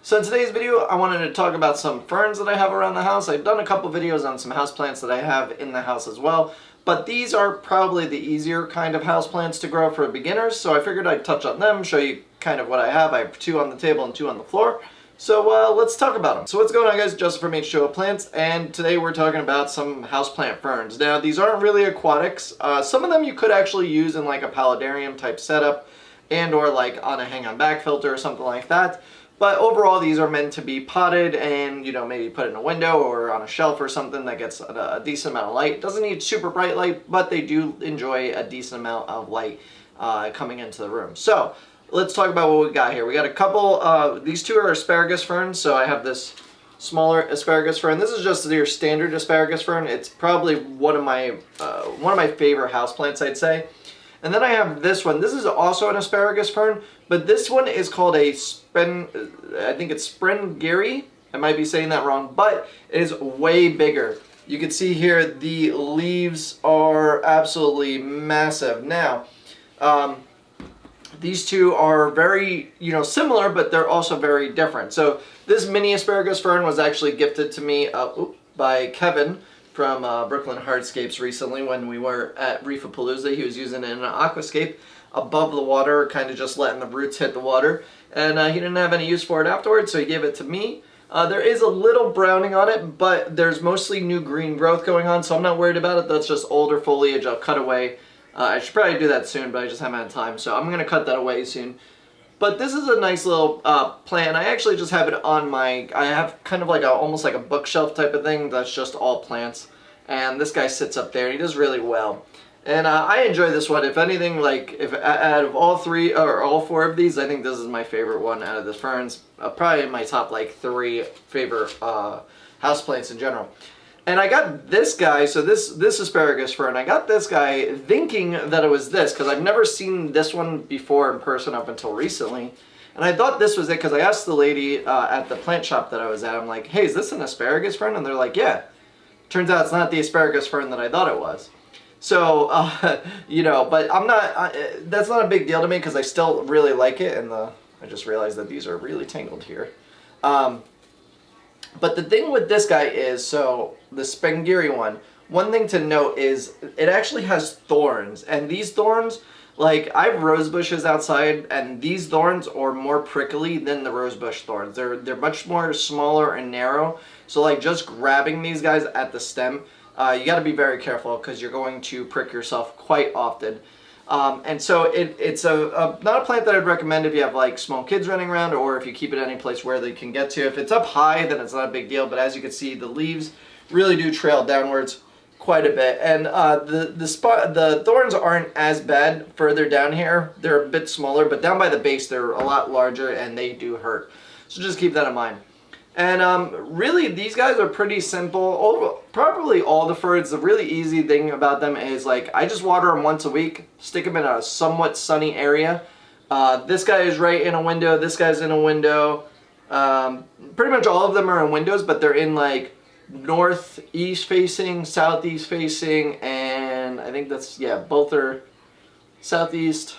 So in today's video, I wanted to talk about some ferns that I have around the house. I've done a couple videos on some houseplants that I have in the house as well, but these are probably the easier kind of houseplants to grow for beginners, so I figured I'd touch on them, show you kind of what I have. I have 2 on the table and 2 on the floor. So let's talk about them. So what's going on, guys? Joseph from H2O Plants, and today we're talking about some houseplant ferns. Now, these aren't really aquatics. Some of them you could actually use in like a paludarium type setup and or like on a hang-on back filter or something like that. But overall, these are meant to be potted and, you know, maybe put in a window or on a shelf or something that gets a decent amount of light. It doesn't need super bright light, but they do enjoy a decent amount of light coming into the room. So let's talk about what we got here. We got a couple, these 2 are asparagus ferns. So I have this smaller asparagus fern. This is just your standard asparagus fern. It's probably one of my favorite houseplants, I'd say. And then I have this one. This is also an asparagus fern, but this one is called a I think it's Sprengeri. I might be saying that wrong, but it is way bigger. You can see here the leaves are absolutely massive. Now, these 2 are very, similar, but they're also very different. So this mini asparagus fern was actually gifted to me by Kevin from Brooklyn Hardscapes recently when we were at Reefapalooza. He was using it in an aquascape above the water, kind of just letting the roots hit the water. And he didn't have any use for it afterwards, so he gave it to me. There is a little browning on it, but there's mostly new green growth going on, so I'm not worried about it. That's just older foliage I'll cut away. I should probably do that soon, but I just haven't had time, so I'm going to cut that away soon. But this is a nice little plant. I actually just have it on I have kind of like almost like a bookshelf type of thing that's just all plants. And this guy sits up there and he does really well. And I enjoy this one. If anything, like if out of all 3 or all 4 of these, I think this is my favorite one out of the ferns. Probably in my top like 3 favorite houseplants in general. And I got this guy, so this asparagus fern, I got this guy thinking that it was this, because I've never seen this one before in person up until recently. And I thought this was it, because I asked the lady at the plant shop that I was at, I'm like, hey, is this an asparagus fern? And they're like, yeah. Turns out it's not the asparagus fern that I thought it was. So, but I'm not, that's not a big deal to me, because I still really like it, and I just realized that these are really tangled here. But the thing with this guy is, so the Sprengeri one thing to note is it actually has thorns, and these thorns, like I have rose bushes outside, and these thorns are more prickly than the rosebush thorns. They're much more smaller and narrow. So like just grabbing these guys at the stem, you got to be very careful because you're going to prick yourself quite often. And so it's not a plant that I'd recommend if you have like small kids running around or if you keep it any place where they can get to. If it's up high, then it's not a big deal. But as you can see, the leaves really do trail downwards quite a bit. And the thorns aren't as bad further down here. They're a bit smaller, but down by the base, they're a lot larger and they do hurt. So just keep that in mind. And really, these guys are pretty simple. Probably all the ferns, the really easy thing about them is like I just water them once a week, stick them in a somewhat sunny area. This guy is right in a window, this guy's in a window. Pretty much all of them are in windows, but they're in like northeast facing, southeast facing, and I think that's, yeah, both are southeast.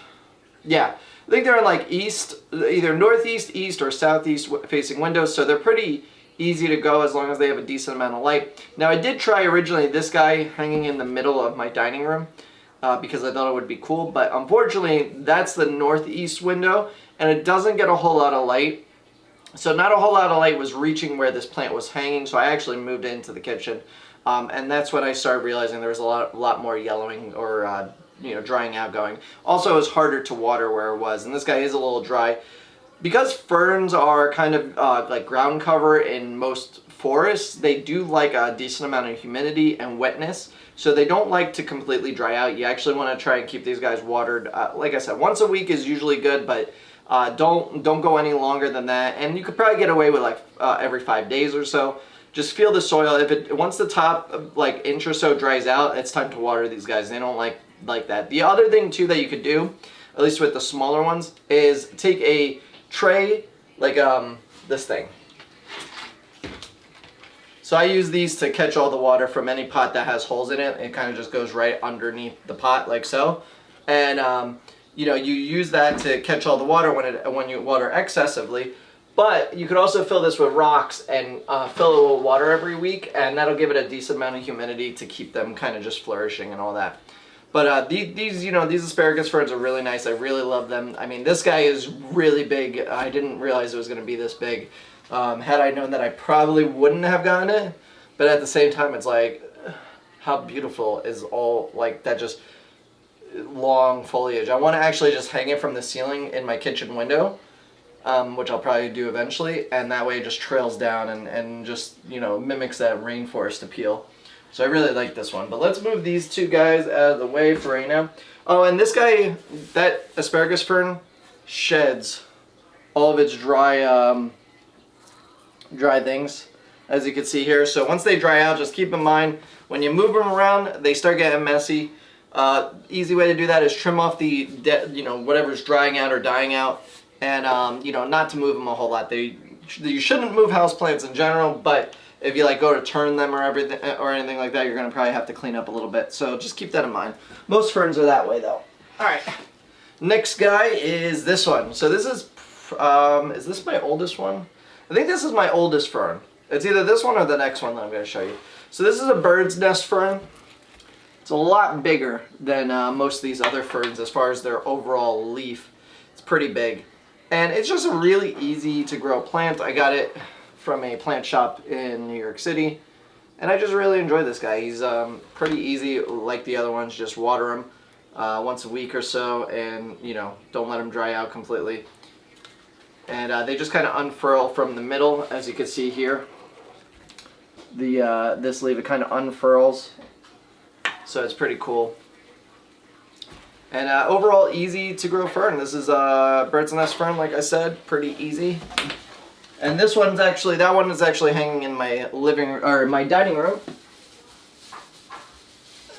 Yeah. I think they're in like east, either northeast, east, or southeast facing windows, so they're pretty easy to go as long as they have a decent amount of light. Now I did try originally this guy hanging in the middle of my dining room because I thought it would be cool, but unfortunately that's the northeast window and it doesn't get a whole lot of light. So not a whole lot of light was reaching where this plant was hanging, so I actually moved it into the kitchen. And that's when I started realizing there was a lot more yellowing or drying out going. Also, it was harder to water where it was, and this guy is a little dry. Because ferns are kind of like ground cover in most forests, they do like a decent amount of humidity and wetness, so they don't like to completely dry out. You actually want to try and keep these guys watered. Like I said, once a week is usually good, but don't go any longer than that. And you could probably get away with like every 5 days or so. Just feel the soil. Once the top like inch or so dries out, it's time to water these guys. They don't like that. The other thing too that you could do, at least with the smaller ones, is take a tray like this thing. So I use these to catch all the water from any pot that has holes in it. It kind of just goes right underneath the pot like so. And you use that to catch all the water when you water excessively. But you could also fill this with rocks and fill it with water every week, and that'll give it a decent amount of humidity to keep them kind of just flourishing and all that. But these asparagus ferns are really nice. I really love them. I mean, this guy is really big. I didn't realize it was going to be this big. Had I known that, I probably wouldn't have gotten it. But at the same time, it's like, how beautiful is all like that, just long foliage. I want to actually just hang it from the ceiling in my kitchen window, which I'll probably do eventually. And that way it just trails down and just, you know, mimics that rainforest appeal. So I really like this one. But let's move these two guys out of the way for right now. Oh, and this guy, that asparagus fern, sheds all of its dry things, as you can see here. So once they dry out, just keep in mind, when you move them around, they start getting messy. Easy way to do that is trim off the, whatever's drying out or dying out. And, not to move them a whole lot. You shouldn't move houseplants in general, but if you like go to turn them or everything or anything like that, you're gonna probably have to clean up a little bit. So just keep that in mind. Most ferns are that way though. All right, next guy is this one. So this is this my oldest one? I think this is my oldest fern. It's either this one or the next one that I'm gonna show you. So this is a bird's nest fern. It's a lot bigger than most of these other ferns as far as their overall leaf. It's pretty big. And it's just a really easy to grow plant. I got it from a plant shop in New York City, and I just really enjoy this guy. He's pretty easy, like the other ones. Just water him once a week or so, and don't let them dry out completely. And they just kind of unfurl from the middle, as you can see here. This leaf, it kind of unfurls, so it's pretty cool. And overall, easy to grow fern. This is a bird's nest fern, like I said, pretty easy. And this one's actually, that one is actually hanging in my my dining room.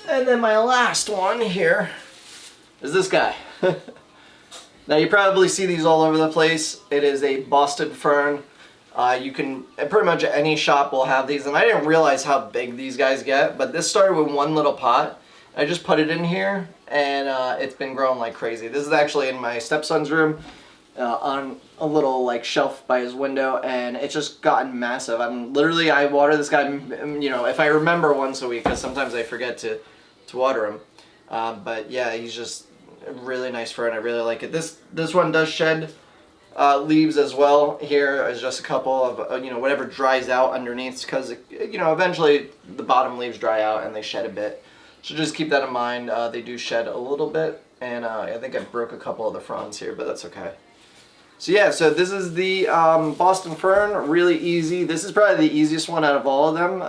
And then my last one here is this guy. Now you probably see these all over the place. It is a Boston fern. You can, pretty much any shop will have these, and I didn't realize how big these guys get, but this started with one little pot. I just put it in here, and it's been growing like crazy. This is actually in my stepson's room. On a little like shelf by his window, and it's just gotten massive. I water this guy, if I remember, once a week, because sometimes I forget to water him. But yeah, he's just a really nice fern. I really like it. This one does shed leaves as well. Here is just a couple of whatever dries out underneath, because eventually the bottom leaves dry out and they shed a bit. So just keep that in mind. They do shed a little bit, and I think I broke a couple of the fronds here, but that's okay. So yeah, so this is the Boston fern, really easy. This is probably the easiest one out of all of them.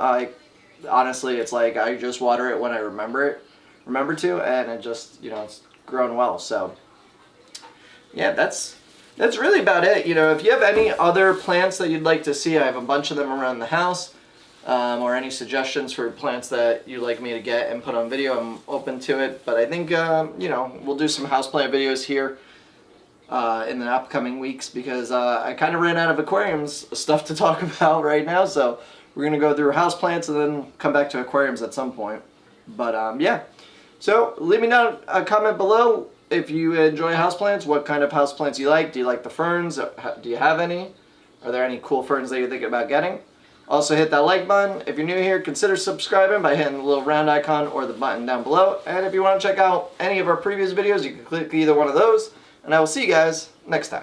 Honestly, it's like I just water it when I remember to, and it just, it's grown well. So yeah, that's really about it. If you have any other plants that you'd like to see, I have a bunch of them around the house, or any suggestions for plants that you'd like me to get and put on video, I'm open to it. But I think, we'll do some houseplant videos here in the upcoming weeks, because I kind of ran out of aquariums stuff to talk about right now, so we're going to go through houseplants and then come back to aquariums at some point. But yeah, so leave me down a comment below if you enjoy houseplants, what kind of houseplants you like. Do you like the ferns? Do you have any? Are there any cool ferns that you're thinking about getting? Also hit that like button. If you're new here, consider subscribing by hitting the little round icon or the button down below. And if you want to check out any of our previous videos, you can click either one of those. And I will see you guys next time.